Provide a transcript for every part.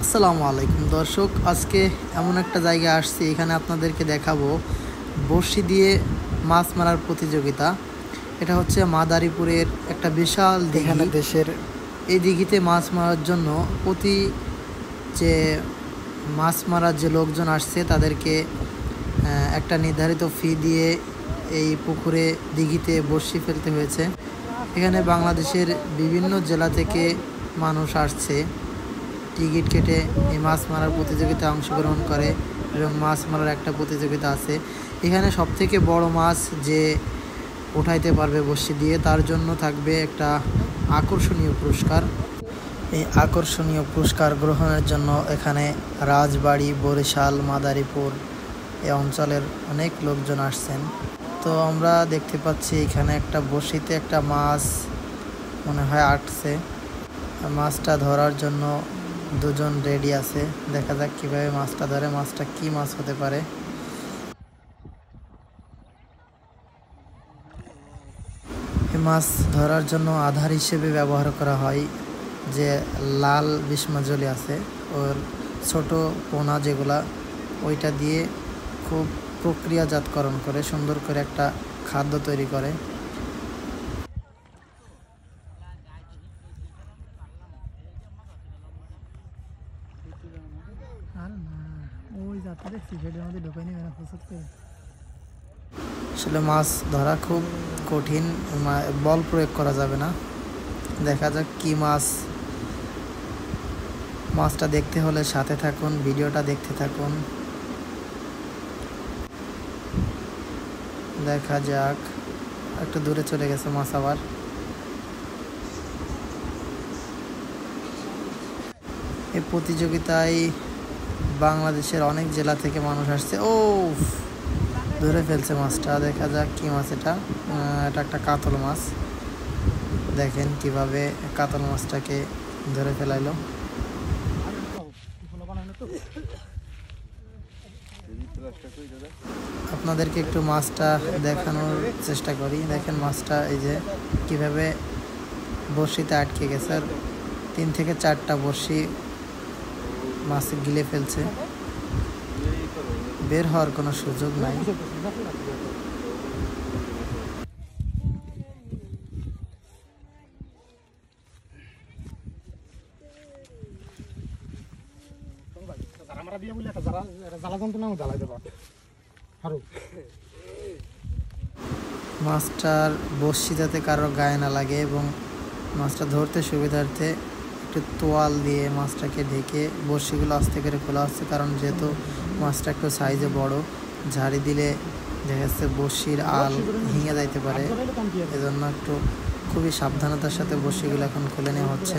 আসসালামু আলাইকুম দর্শক, আজকে এমন একটা জায়গায় আসছি, এখানে আপনাদেরকে দেখাবো বড়শি দিয়ে মাছ মারার প্রতিযোগিতা। এটা হচ্ছে মাদারীপুরের একটা বিশাল দিঘি। দেশের এই দিঘিতে মাছ মারার জন্য যে মাছ মারার যে লোকজন আসছে তাদেরকে একটা নির্ধারিত ফি দিয়ে এই পুকুরে দিঘিতে বড়শি ফেলতে হয়েছে। এখানে বাংলাদেশের বিভিন্ন জেলা থেকে মানুষ আসছে, টিকিট কেটে এই মাছ মারার প্রতিযোগিতায় অংশগ্রহণ করে এবং মাছ মারার একটা প্রতিযোগিতা আছে। এখানে সবথেকে বড় মাছ যে উঠাইতে পারবে বড়শি দিয়ে তার জন্য থাকবে একটা আকর্ষণীয় পুরস্কার। এই আকর্ষণীয় পুরস্কার গ্রহণের জন্য এখানে রাজবাড়ী, বরিশাল, মাদারীপুর এই অঞ্চলের অনেক লোকজন আসছেন। তো আমরা দেখতে পাচ্ছি এখানে একটা বড়শিতে একটা মাছ মনে হয় আটছে। মাছটা ধরার জন্য দুজন রেডি আছে। দেখা যাক কিভাবে মাছটা ধরে, মাছটা কি মাছ হতে পারে। এই মাছ ধরার জন্য আধার হিসেবে ব্যবহার করা হয় যে লাল বিষ্মাজলি আছে, ওর ছোট পোনা যেগুলা, ওইটা দিয়ে খুব প্রক্রিয়াজাতকরণ করে সুন্দর করে একটা খাদ্য তৈরি করে। আসলে মাছ ধরা খুব কঠিন, বল প্রয়োগ করা যাবে না। দেখা যাক কি মাছ। মাছটা দেখতে হলে সাথে থাকুন, ভিডিওটা দেখতে থাকুন। দেখা যাক, একটু দূরে চলে গেছে মাছ। আবার এই প্রতিযোগিতায় বাংলাদেশের অনেক জেলা থেকে মানুষ আসছে। ও ধরে ফেলছে মাছটা। দেখা যাক কি মাছ এটা। এটা একটা কাতল মাছ। দেখেন কিভাবে কাতল মাছটাকে ধরে ফেলাইলো। আপনাদেরকে একটু মাছটা দেখানোর চেষ্টা করি। দেখেন মাছটা এই যে কিভাবে বড়শিতে আটকে গেছে, আর 3 থেকে 4টা বড়শি মাছ গিলে ফেলছে। বের হওয়ার কোনো সুযোগ নাই। মাছটার বড়শি যাতে কারো গায়ে না লাগে এবং মাছটা ধরতে সুবিধার্থে একটু তোয়াল দিয়ে মাছটাকে ঢেকে বড়শিগুলো আস্তে করে খোলা হচ্ছে, কারণ যেহেতু মাছটা একটু সাইজে বড়, ঝাড়ি দিলে দেখা যাচ্ছে বড়শির আল ভেঙে যাইতে পারে। এজন্য একটু খুবই সাবধানতার সাথে বড়শিগুলো এখন খুলে নেওয়া হচ্ছে।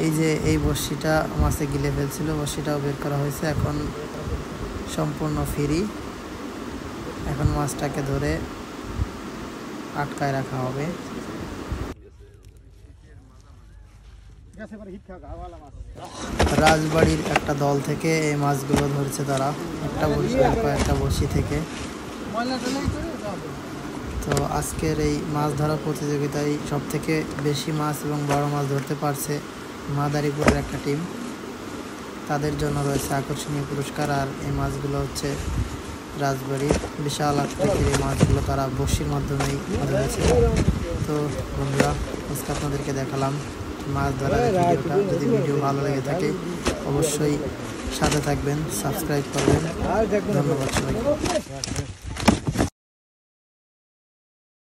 এই যে এই বড়শিটা মাছে গিলে ফেলছিল, বড়শিটাও বের করা হয়েছে। এখন সম্পূর্ণ ফ্রি। এখন মাছটাকে ধরে আটকায় রাখা হবে। রাজবাড়ির একটা দল থেকে এই মাছগুলো ধরছে তারা, কয়েকটা বড়শি থেকে। তো আজকের এই মাছ ধরার প্রতিযোগিতায় সবথেকে বেশি মাছ এবং বড় মাছ ধরতে পারছে মাদারীপুরের একটা টিম। তাদের জন্য রয়েছে আকর্ষণীয় পুরস্কার। আর এই মাছগুলো হচ্ছে রাজবাড়ির বিশাল আকৃতির এই মাছগুলো তারা বড়শির মাধ্যমেই ধরেছে। তো বন্ধুরা, আজকে আপনাদেরকে দেখালাম মাছ ধরার ভিডিওটা। যদি ভিডিও ভালো লেগে থাকে অবশ্যই সাথে থাকবেন, সাবস্ক্রাইব করবেন। ধন্যবাদ সবাইকে।